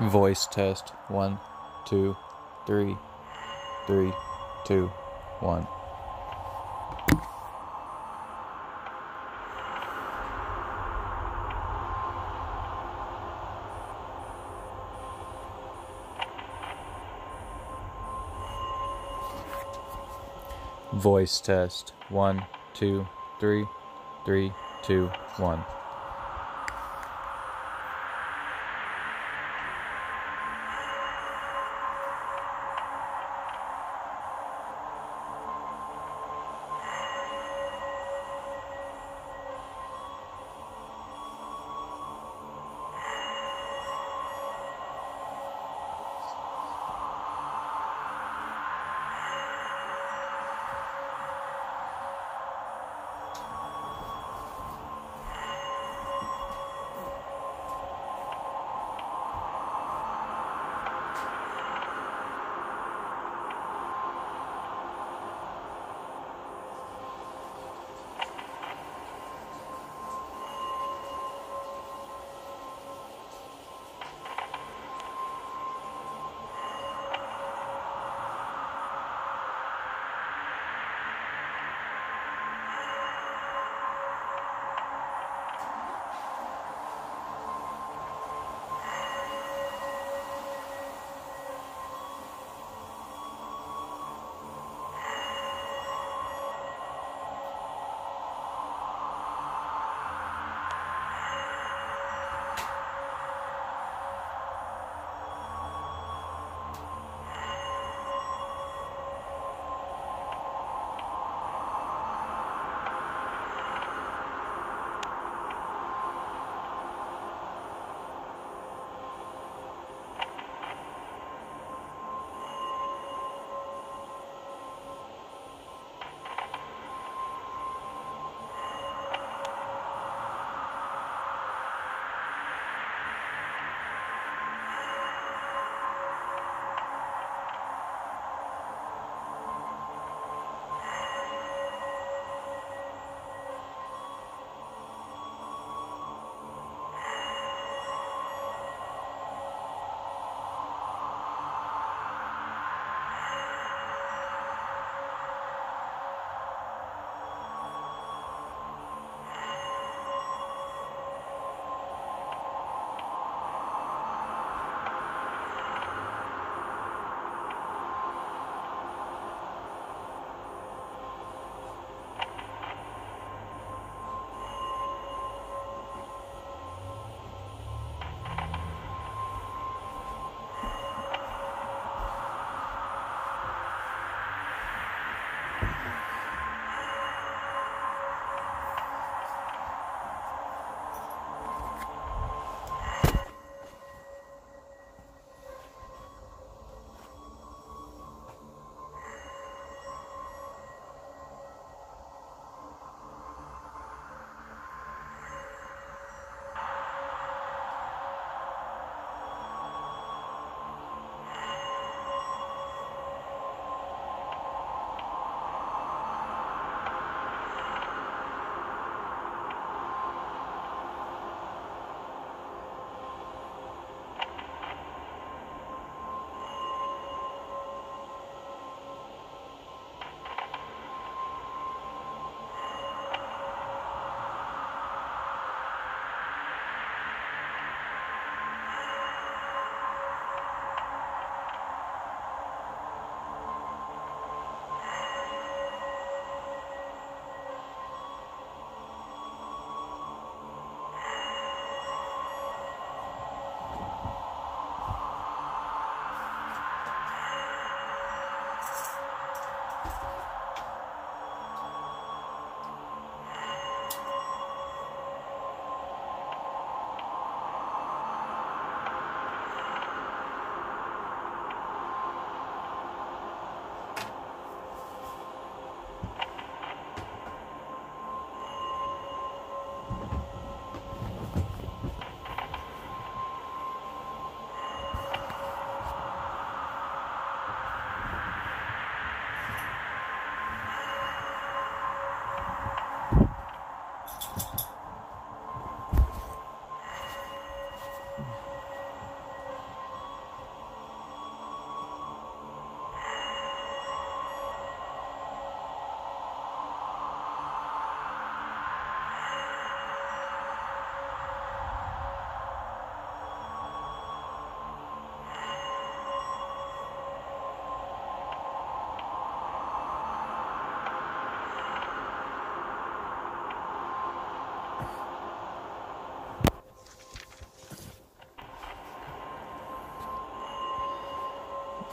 Voice test. 1, 2, 3, 3, 2, 1. Voice test. 1, 2, 3, 3, 2, 1.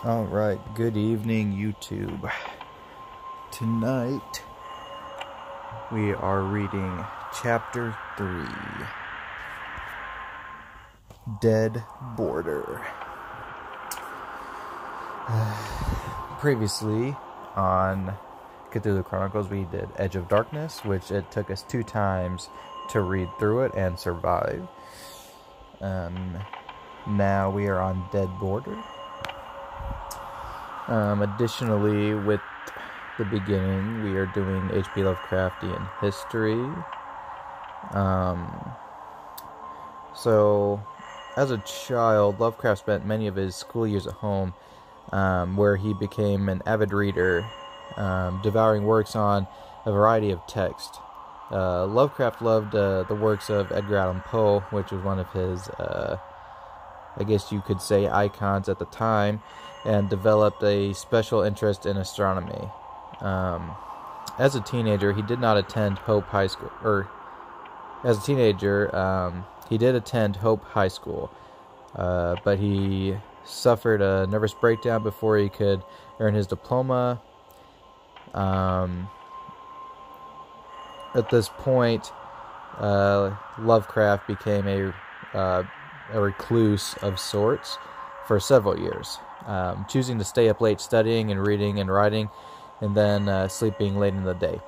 Alright, good evening, YouTube. Tonight, we are reading Chapter 3, Dead Border. Previously, on Cthulhu Chronicles, we did Edge of Darkness, which it took us 2 times to read through it and survive. Now we are on Dead Border. Additionally, with the beginning, we are doing H.P. Lovecraftian history. So, as a child, Lovecraft spent many of his school years at home, where he became an avid reader, devouring works on a variety of texts. Lovecraft loved the works of Edgar Allan Poe, which was one of his, I guess you could say, icons at the time, and developed a special interest in astronomy. As a teenager, he did not attend Hope High School, he did attend Hope High School, but he suffered a nervous breakdown before he could earn his diploma. At this point, Lovecraft became a recluse of sorts for several years, choosing to stay up late studying and reading and writing, and then sleeping late in the day.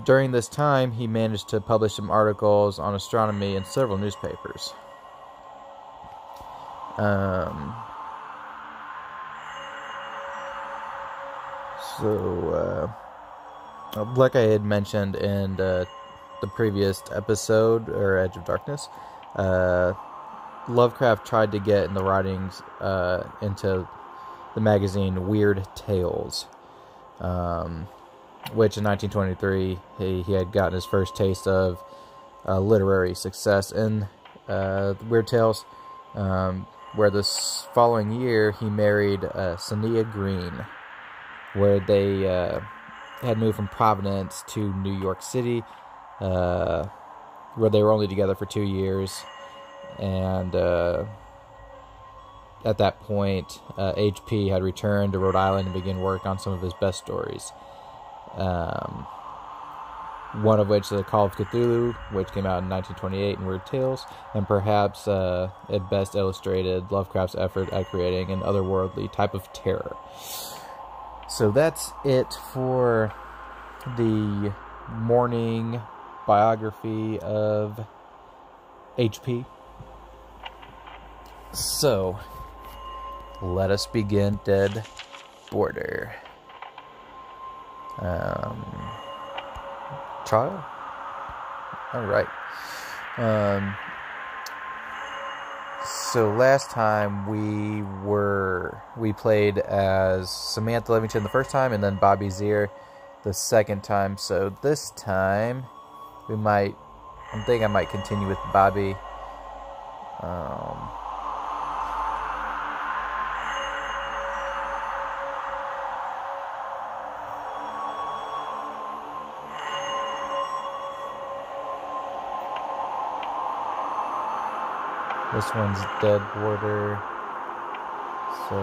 During this time, he managed to publish some articles on astronomy in several newspapers. Like I had mentioned in the previous episode, or Edge of Darkness, Lovecraft tried to get in the writings into the magazine Weird Tales, which in 1923 he had gotten his first taste of literary success in Weird Tales, where this following year he married Sania Green, where they had moved from Providence to New York City, where they were only together for 2 years. And at that point, H.P. had returned to Rhode Island and began work on some of his best stories. One of which is The Call of Cthulhu, which came out in 1928 in Weird Tales, and perhaps it best illustrated Lovecraft's effort at creating an otherworldly type of terror. So that's it for the morning biography of H.P. So, let us begin Dead Border. Trial? Alright. So last time we played as Samantha Livingston the first time, and then Bobby Zier the second time. So this time I think I might continue with Bobby. This one's Dead Border, so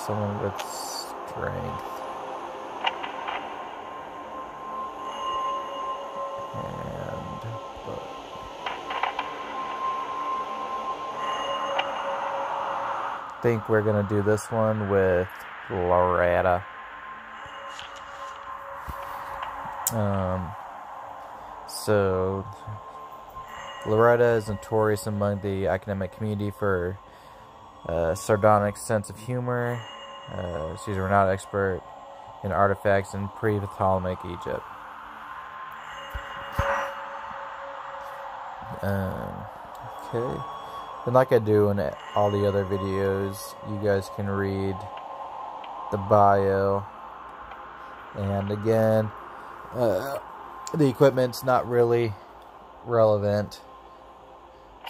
someone with strength. I think we're going to do this one with Loretta. So Loretta is notorious among the academic community for a sardonic sense of humor. She's a renowned expert in artifacts in pre-Ptolemaic Egypt. Okay. And like I do in all the other videos, you guys can read the bio. And again, the equipment's not really relevant.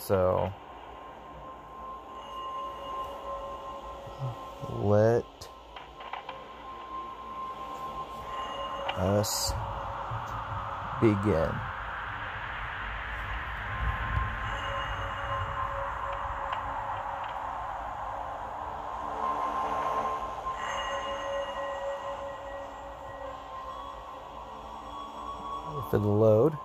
So, let us begin. for the load.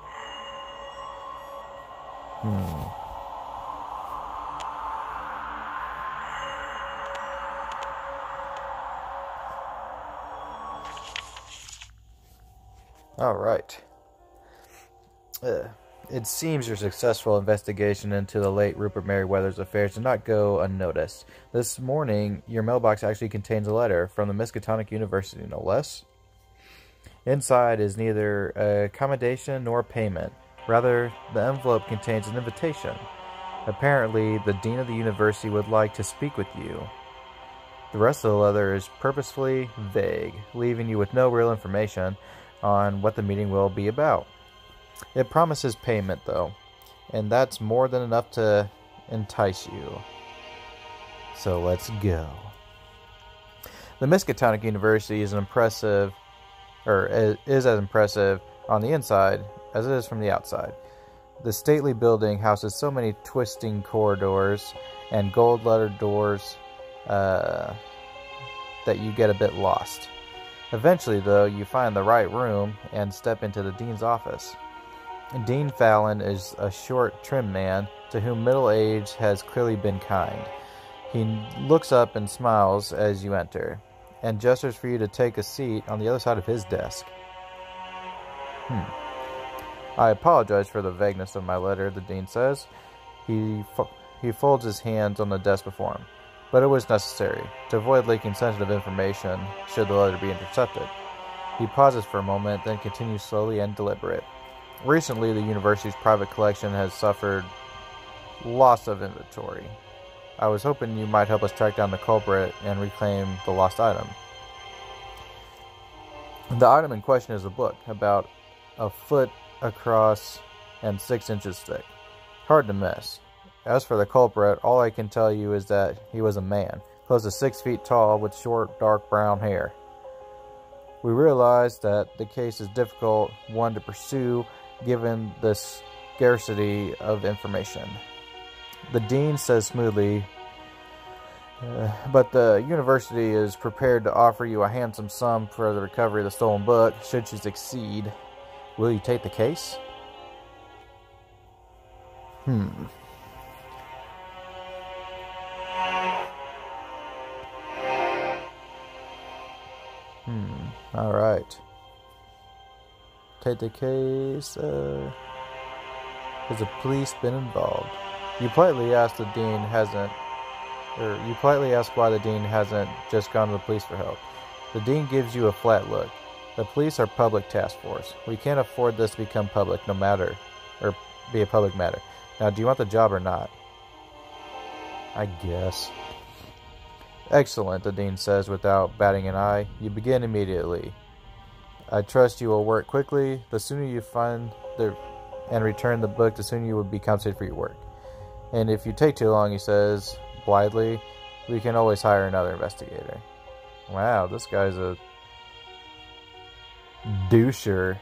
Alright. It seems your successful investigation into the late Rupert Merriweather's affairs did not go unnoticed. This morning, your mailbox actually contains a letter from the Miskatonic University, no less. Inside is neither accommodation nor payment. Rather, the envelope contains an invitation. Apparently, the dean of the university would like to speak with you. The rest of the letter is purposefully vague, leaving you with no real information on what the meeting will be about. It promises payment, though, and that's more than enough to entice you. So let's go. The Miskatonic University is is as impressive on the inside as it is from the outside. The stately building houses so many twisting corridors and gold-lettered doors that you get a bit lost. Eventually, though, you find the right room and step into the dean's office. Dean Fallon is a short, trim man to whom middle age has clearly been kind. He looks up and smiles as you enter, and gestures for you to take a seat on the other side of his desk. I apologize for the vagueness of my letter, the dean says. He folds his hands on the desk before him, but it was necessary to avoid leaking sensitive information should the letter be intercepted. He pauses for a moment, then continues slowly and deliberate. Recently, the university's private collection has suffered loss of inventory. I was hoping you might help us track down the culprit and reclaim the lost item. The item in question is a book, about a foot across and 6 inches thick. Hard to miss. As for the culprit, all I can tell you is that he was a man, close to 6 feet tall, with short, dark brown hair. We realize that the case is difficult one to pursue, given the scarcity of information. The dean says smoothly, but the university is prepared to offer you a handsome sum for the recovery of the stolen book, should you succeed. Will you take the case? Alright. Take the case. Has the police been involved? You politely ask why the dean hasn't just gone to the police for help. The dean gives you a flat look. The police are public task force. We can't afford this to become public be a public matter. Now, do you want the job or not? I guess. Excellent, the dean says without batting an eye. You begin immediately. I trust you will work quickly. The sooner you find and return the book, the sooner you will be compensated for your work. And if you take too long, he says blithely, we can always hire another investigator. Wow, this guy's a doucher.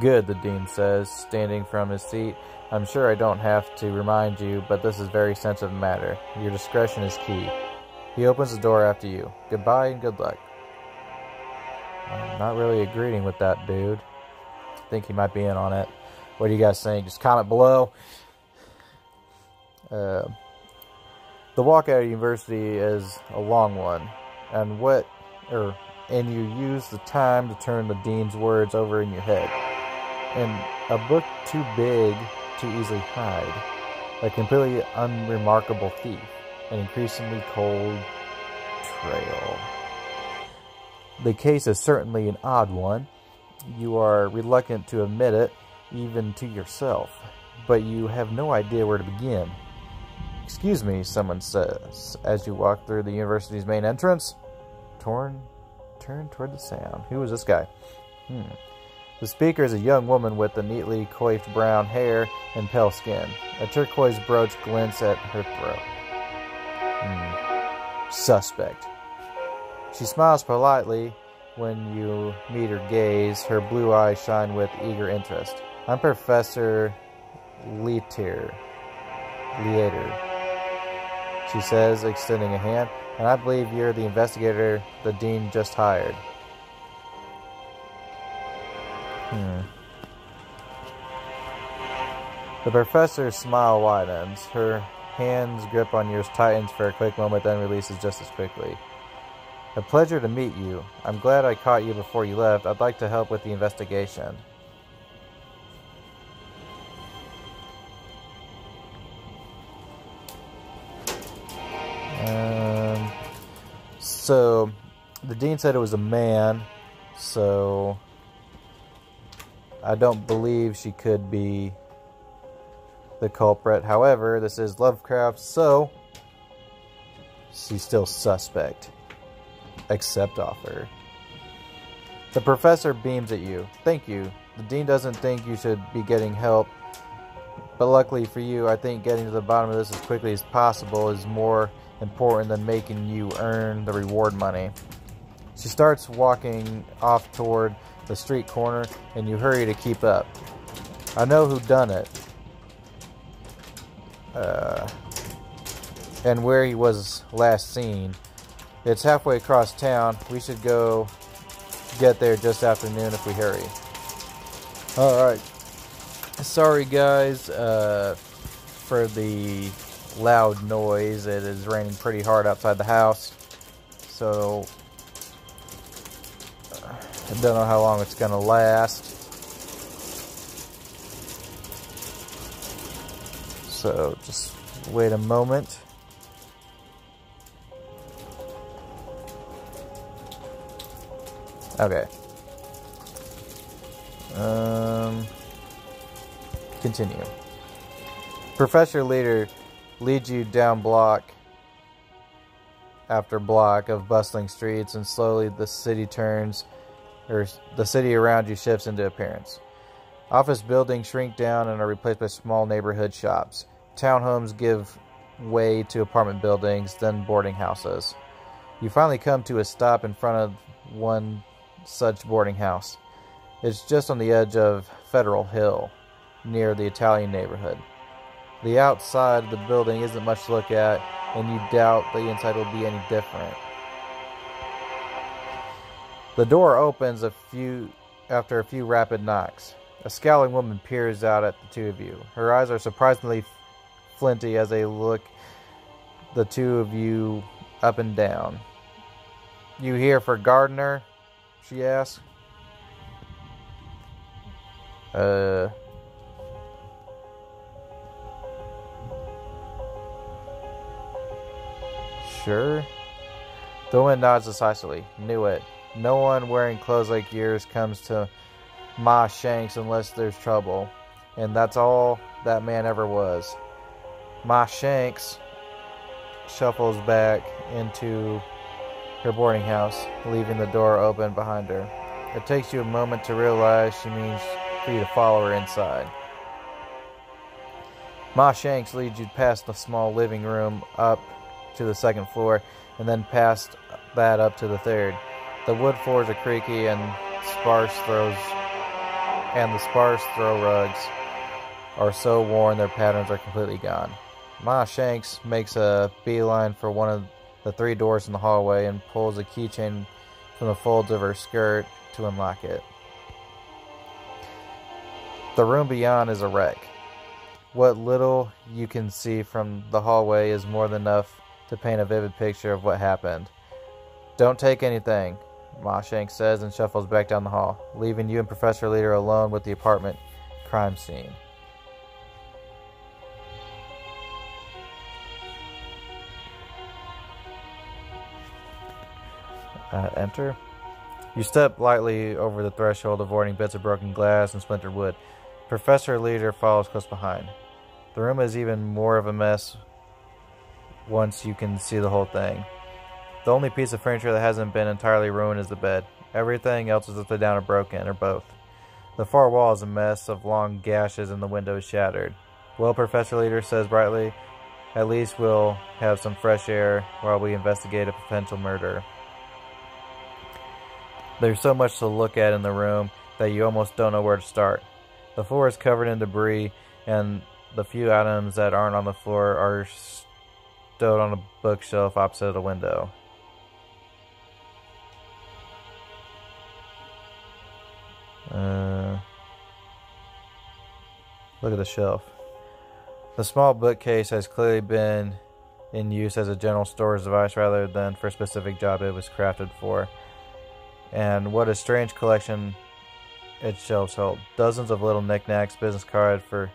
Good, the dean says, standing from his seat. I'm sure I don't have to remind you, but this is a very sensitive matter. Your discretion is key. He opens the door after you. Goodbye and good luck. I'm not really agreeing with that dude. I think he might be in on it. What do you guys think? Just comment below. The walk out of university is a long one, and you use the time to turn the dean's words over in your head. And a book too big to easily hide, a completely unremarkable thief, an increasingly cold trail. The case is certainly an odd one. You are reluctant to admit it, even to yourself, but you have no idea where to begin. Excuse me, someone says, as you walk through the university's main entrance. Turn toward the sound. Who is this guy? The speaker is a young woman with a neatly coiffed brown hair and pale skin. A turquoise brooch glints at her throat. Suspect. She smiles politely when you meet her gaze. Her blue eyes shine with eager interest. I'm Professor Leater, she says, extending a hand, and I believe you're the investigator the dean just hired. The professor's smile widens. Her hand's grip on yours tightens for a quick moment, then releases just as quickly. A pleasure to meet you. I'm glad I caught you before you left. I'd like to help with the investigation. So, the dean said it was a man, so I don't believe she could be the culprit. However, this is Lovecraft, so she's still suspect. Accept offer. The professor beams at you. Thank you. The dean doesn't think you should be getting help, but luckily for you, I think getting to the bottom of this as quickly as possible is more important than making you earn the reward money. She starts walking off toward the street corner, and you hurry to keep up. I know who done it. And where he was last seen. It's halfway across town. We should go get there just after noon if we hurry. Alright. Sorry guys for the loud noise. It is raining pretty hard outside the house. So I don't know how long it's going to last. So just wait a moment. Okay. Continue. Professor Leader leads you down block after block of bustling streets, and slowly the city turns, or the city around you shifts into appearance. Office buildings shrink down and are replaced by small neighborhood shops. Townhomes give way to apartment buildings, then boarding houses. You finally come to a stop in front of one such boarding house. It's just on the edge of Federal Hill, near the Italian neighborhood. The outside of the building isn't much to look at, and you doubt the inside will be any different. The door opens after a few rapid knocks. A scowling woman peers out at the two of you. Her eyes are surprisingly flinty as they look the two of you up and down. "You here for Gardner?" she asks. Sure. The woman nods decisively. Knew it. No one wearing clothes like yours comes to Ma Shanks unless there's trouble. And that's all that man ever was. Ma Shanks shuffles back into her boarding house, leaving the door open behind her. It takes you a moment to realize she means for you to follow her inside. Ma Shanks leads you past the small living room up to the second floor, and then past that up to the third. The wood floors are creaky, and the sparse throw rugs are so worn their patterns are completely gone. Ma Shanks makes a beeline for one of the three doors in the hallway and pulls a keychain from the folds of her skirt to unlock it. The room beyond is a wreck. What little you can see from the hallway is more than enough to paint a vivid picture of what happened. "Don't take anything," Ma Shanks says, and shuffles back down the hall, leaving you and Professor Leader alone with the apartment crime scene. Enter. You step lightly over the threshold, avoiding bits of broken glass and splintered wood. Professor Leader follows close behind. The room is even more of a mess once you can see the whole thing. The only piece of furniture that hasn't been entirely ruined is the bed. Everything else is upside down or broken, or both. The far wall is a mess of long gashes and the window is shattered. "Well," Professor Leader says brightly, "at least we'll have some fresh air while we investigate a potential murder." There's so much to look at in the room that you almost don't know where to start. The floor is covered in debris, and the few items that aren't on the floor are stowed on a bookshelf opposite a window. Look at the shelf. The small bookcase has clearly been in use as a general storage device rather than for a specific job it was crafted for. And what a strange collection its shelves hold. Dozens of little knickknacks, business cards for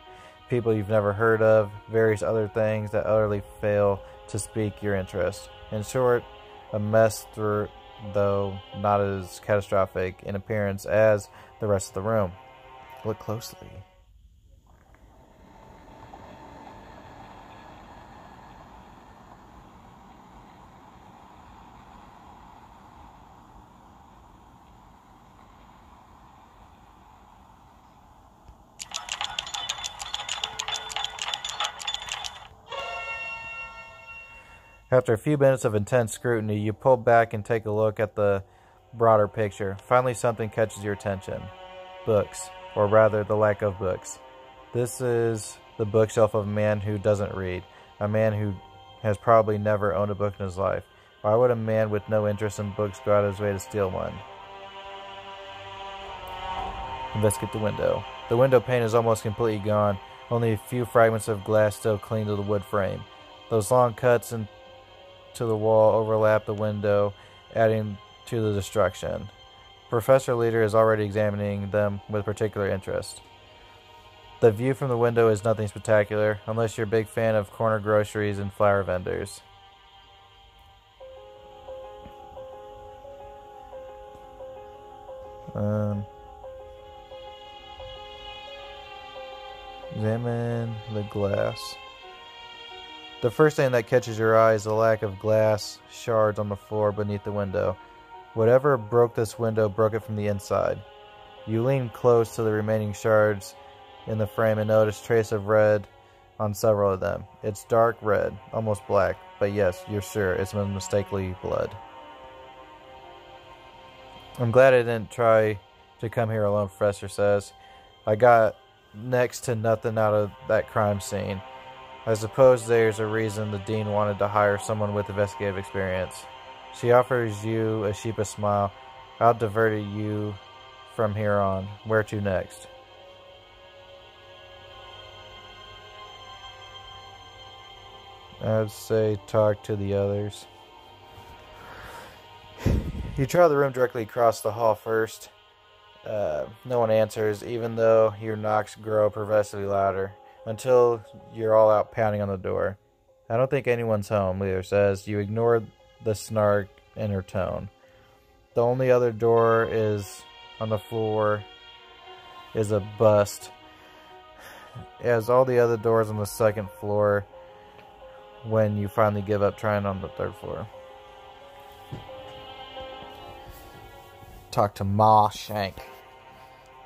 people you've never heard of, various other things that utterly fail to speak your interest. In short, a mess though not as catastrophic in appearance as the rest of the room. Look closely. After a few minutes of intense scrutiny, you pull back and take a look at the broader picture. Finally, something catches your attention. Books, or rather, the lack of books. This is the bookshelf of a man who doesn't read. A man who has probably never owned a book in his life. Why would a man with no interest in books go out of his way to steal one? Investigate the window. The window pane is almost completely gone. Only a few fragments of glass still cling to the wood frame. Those long cuts into the wall overlap the window, adding to the destruction. Professor Leader is already examining them with particular interest. The view from the window is nothing spectacular, unless you're a big fan of corner groceries and flower vendors. Examine the glass. The first thing that catches your eye is the lack of glass shards on the floor beneath the window. Whatever broke this window broke it from the inside. You lean close to the remaining shards in the frame and notice trace of red on several of them. It's dark red, almost black, but yes, you're sure it's unmistakably blood. I'm glad I didn't try to come here alone, Professor says. I got next to nothing out of that crime scene. I suppose there's a reason the dean wanted to hire someone with investigative experience. She offers you a sheepish smile. I'll divert you from here on. Where to next? I'd say talk to the others. You try the room directly across the hall first. No one answers, even though your knocks grow progressively louder, until you're all out pounding on the door. I don't think anyone's home, Leader says. You ignore the snark in her tone. The only other door is on the floor is a bust, as all the other doors on the second floor when you finally give up trying on the third floor. Talk to Ma Shank.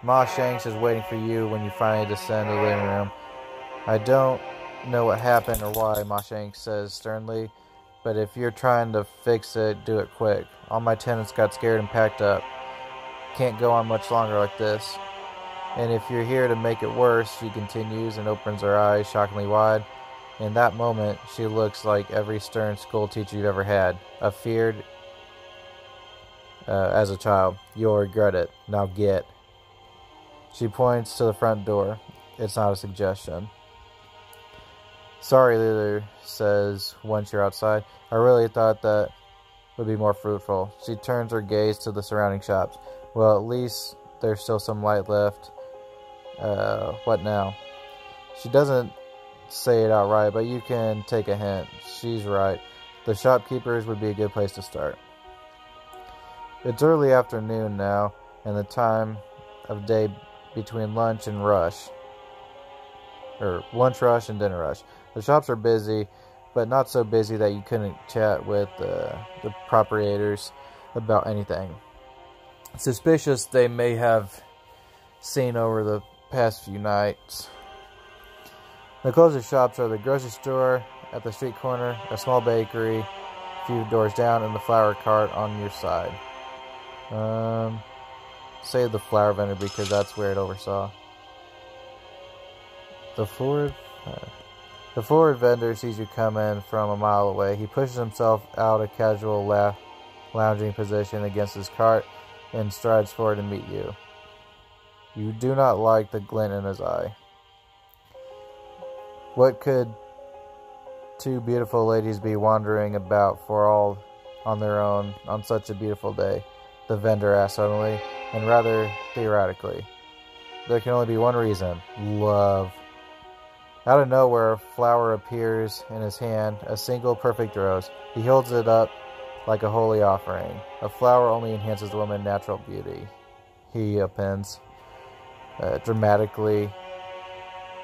Ma Shanks is waiting for you when you finally descend to the living room. I don't know what happened or why, Ma Shank says sternly, but if you're trying to fix it, do it quick. All my tenants got scared and packed up. Can't go on much longer like this. And if you're here to make it worse, she continues and opens her eyes shockingly wide. In that moment, she looks like every stern school teacher you've ever had. Feared as a child. You'll regret it. Now get. She points to the front door. It's not a suggestion. Sorry, Leader says once you're outside. I really thought that would be more fruitful. She turns her gaze to the surrounding shops. Well, at least there's still some light left. What now? She doesn't say it outright, but you can take a hint. She's right. The shopkeepers would be a good place to start. It's early afternoon now, and the time of day between lunch and rush. Or lunch rush and dinner rush. The shops are busy, but not so busy that you couldn't chat with the proprietors about anything suspicious they may have seen over the past few nights. The closest shops are the grocery store at the street corner, a small bakery a few doors down, and the flower cart on your side. Say the flower vendor because that's where it oversaw. The forward vendor sees you come in from a mile away. He pushes himself out a casual lounging position against his cart and strides forward to meet you. You do not like the glint in his eye. What could two beautiful ladies be wandering about for all on their own on such a beautiful day? The vendor asked suddenly, and rather theoretically. There can only be one reason: love. Out of nowhere, a flower appears in his hand, a single perfect rose. He holds it up like a holy offering. A flower only enhances the woman's natural beauty. He appends dramatically.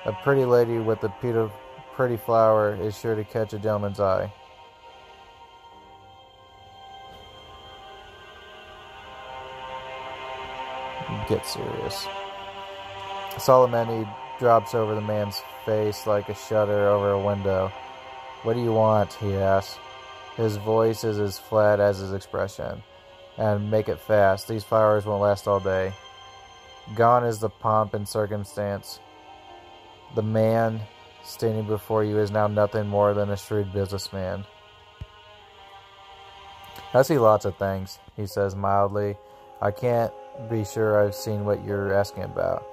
A pretty lady with a pretty flower is sure to catch a gentleman's eye. Get serious. Solomon drops over the man's face like a shutter over a window. What do you want? He asks. His voice is as flat as his expression. And make it fast. These flowers won't last all day. Gone is the pomp and circumstance. The man standing before you is now nothing more than a shrewd businessman. I see lots of things, he says mildly. I can't be sure I've seen what you're asking about.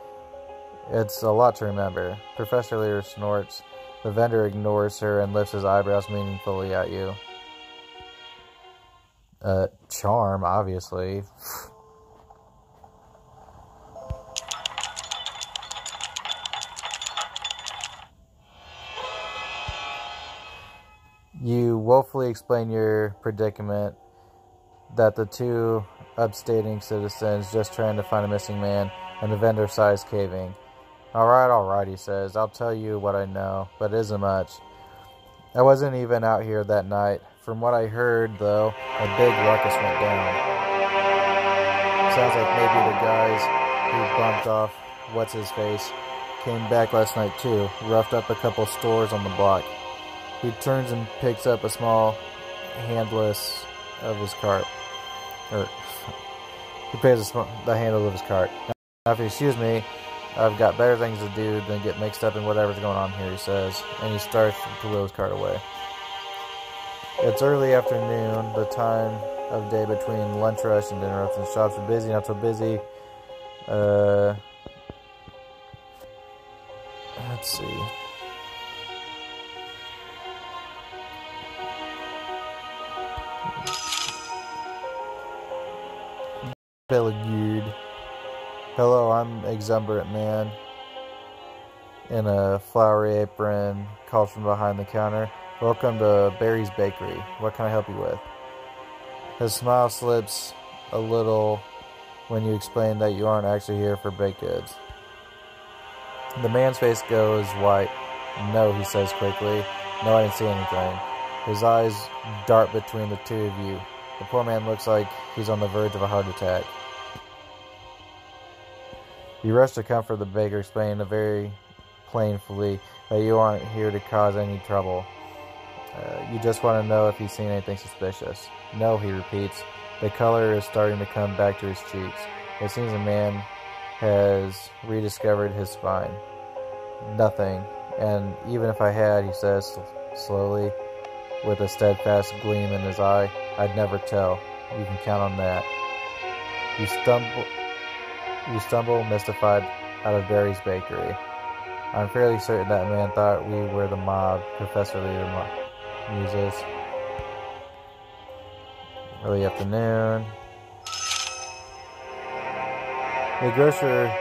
It's a lot to remember. Professor Lear snorts. The vendor ignores her and lifts his eyebrows meaningfully at you. Charm, obviously. You woefully explain your predicament, that the two upstating citizens just trying to find a missing man, and the vendor sighs, caving. All right, he says. I'll tell you what I know, but it isn't much. I wasn't even out here that night. From what I heard, though, a big ruckus went down. Sounds like maybe the guys who bumped off What's-His-Face came back last night, too. Roughed up a couple stores on the block. He turns and picks up a small handless of his cart. He pays the handle of his cart. Now, if you excuse me, I've got better things to do than get mixed up in whatever's going on here, he says, and he starts to wheel his cart away. It's early afternoon, the time of day between lunch rush and dinner rush, and shops are busy, not so busy. Let's see. Bellegude. Hello, I'm exuberant man in a flowery apron, calls from behind the counter. Welcome to Barry's Bakery. What can I help you with? His smile slips a little when you explain that you aren't actually here for baked goods. The man's face goes white. No, he says quickly. No, I didn't see anything. His eyes dart between the two of you. The poor man looks like he's on the verge of a heart attack. You rush to comfort the baker, explaining very plainly that you aren't here to cause any trouble. You just want to know if he's seen anything suspicious. No, he repeats. The color is starting to come back to his cheeks. It seems the man has rediscovered his spine. Nothing. And even if I had, he says slowly, with a steadfast gleam in his eye, I'd never tell. You can count on that. You stumble mystified out of Barry's Bakery. I'm fairly certain that man thought we were the mob, Professor Leader muses. Early afternoon. The grocer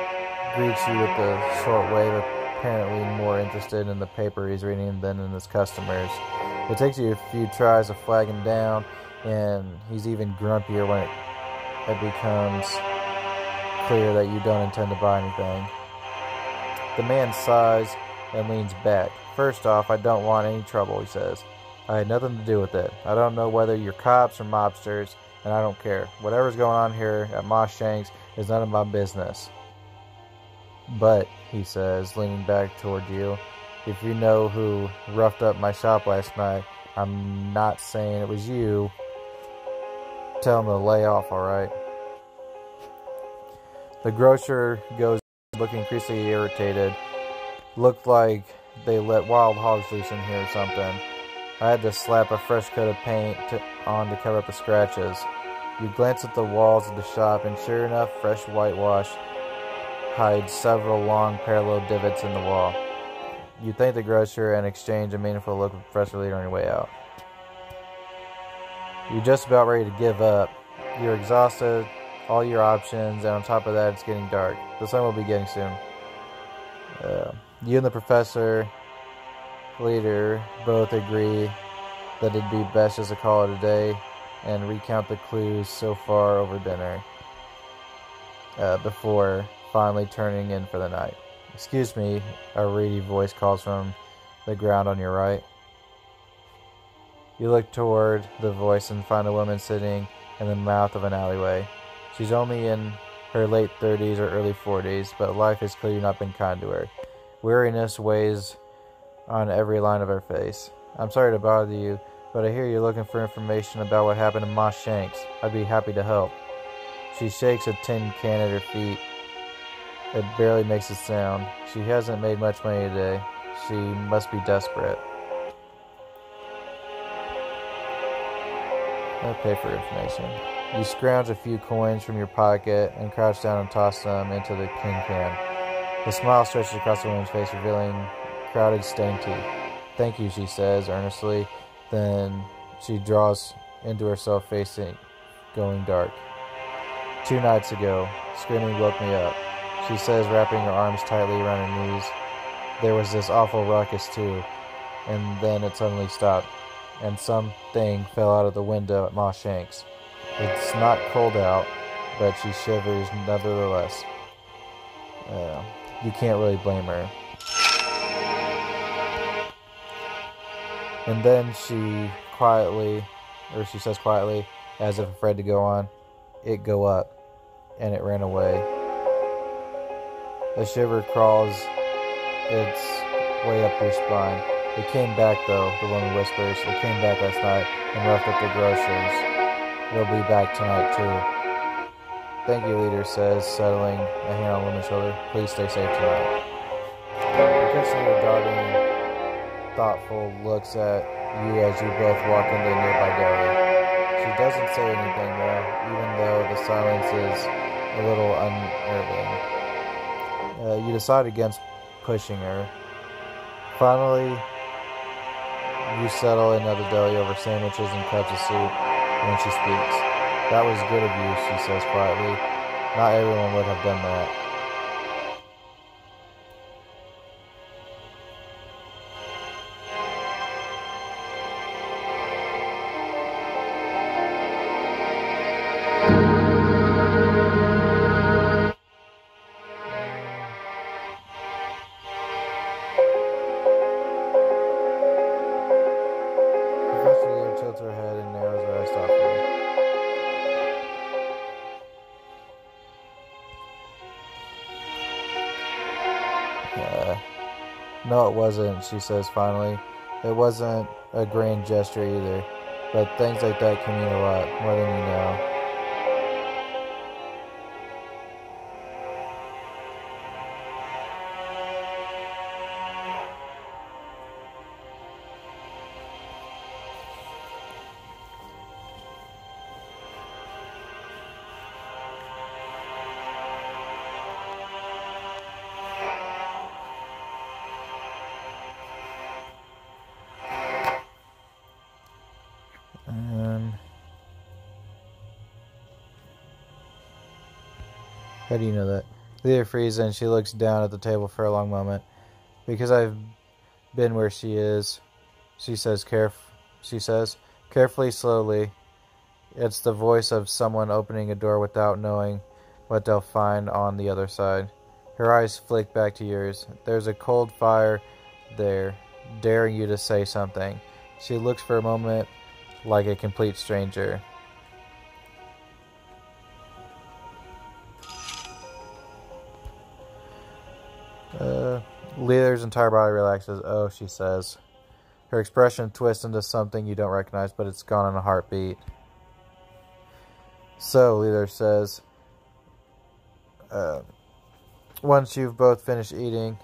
greets you with a short wave, apparently more interested in the paper he's reading than in his customers. It takes you a few tries to flag him down, and he's even grumpier when it becomes clear that you don't intend to buy anything. The man sighs and leans back. First off, I don't want any trouble, he says. I had nothing to do with it. I don't know whether you're cops or mobsters, and I don't care. Whatever's going on here at Moss Shanks is none of my business. But, he says, leaning back toward you, if you know who roughed up my shop last night, I'm not saying it was you. Tell him to lay off, alright? The grocer goes, looking increasingly irritated. Looked like they let wild hogs loose in here or something. I had to slap a fresh coat of paint on to cover up the scratches. You glance at the walls of the shop, and sure enough, fresh whitewash hides several long parallel divots in the wall. You thank the grocer and exchange a meaningful look with Professor Leader on your way out. You're just about ready to give up. You're exhausted, all your options, and on top of that, it's getting dark. The sun will be getting soon. You and the Professor Leader both agree that it'd be best just to call it a day and recount the clues so far over dinner before finally turning in for the night. Excuse me, a reedy voice calls from the ground on your right. You look toward the voice and find a woman sitting in the mouth of an alleyway. She's only in her late 30s or early 40s, but life has clearly not been kind to her. Weariness weighs on every line of her face. I'm sorry to bother you, but I hear you're looking for information about what happened to Ma Shanks. I'd be happy to help. She shakes a tin can at her feet. It barely makes a sound. She hasn't made much money today. She must be desperate. I'll pay for information. You scrounge a few coins from your pocket and crouch down and toss them into the tin can. The smile stretches across the woman's face, revealing crowded stained teeth. Thank you, she says earnestly. Then she draws into herself, facing going dark. 2 nights ago, screaming woke me up, she says, wrapping her arms tightly around her knees. There was this awful ruckus too, and then it suddenly stopped, and something fell out of the window at Ma Shanks. It's not cold out, but she shivers nevertheless. You can't really blame her. And then she says quietly, as if afraid to go on, "It go up," and it ran away. A shiver crawls its way up your spine. "It came back though," the woman whispers. "It came back last night and roughed up the groceries. It'll be back tonight too." "Thank you," Leader says, settling a hand on the woman's shoulder. "Please stay safe tonight." The Christian darting, thoughtful looks at you as you both walk into a nearby deli. She doesn't say anything though, even though the silence is a little unnerving. You decide against pushing her. Finally, you settle in at the deli over sandwiches and cups of soup when she speaks. "That was good of you," she says quietly. "Not everyone would have done that." Professor Lear tilts her head and narrows her eyes thoughtfully. "No, it wasn't," she says finally. "It wasn't a grand gesture either, but things like that can mean a lot, more than you know." How do you know that? Leader freezes and she looks down at the table for a long moment. "Because I've been where she is," she says carefully, slowly. It's the voice of someone opening a door without knowing what they'll find on the other side. Her eyes flick back to yours. There's a cold fire there, daring you to say something. She looks for a moment like a complete stranger. Leader's entire body relaxes. "Oh," she says. Her expression twists into something you don't recognize, but it's gone in a heartbeat. "So," Leader says, once you've both finished eating,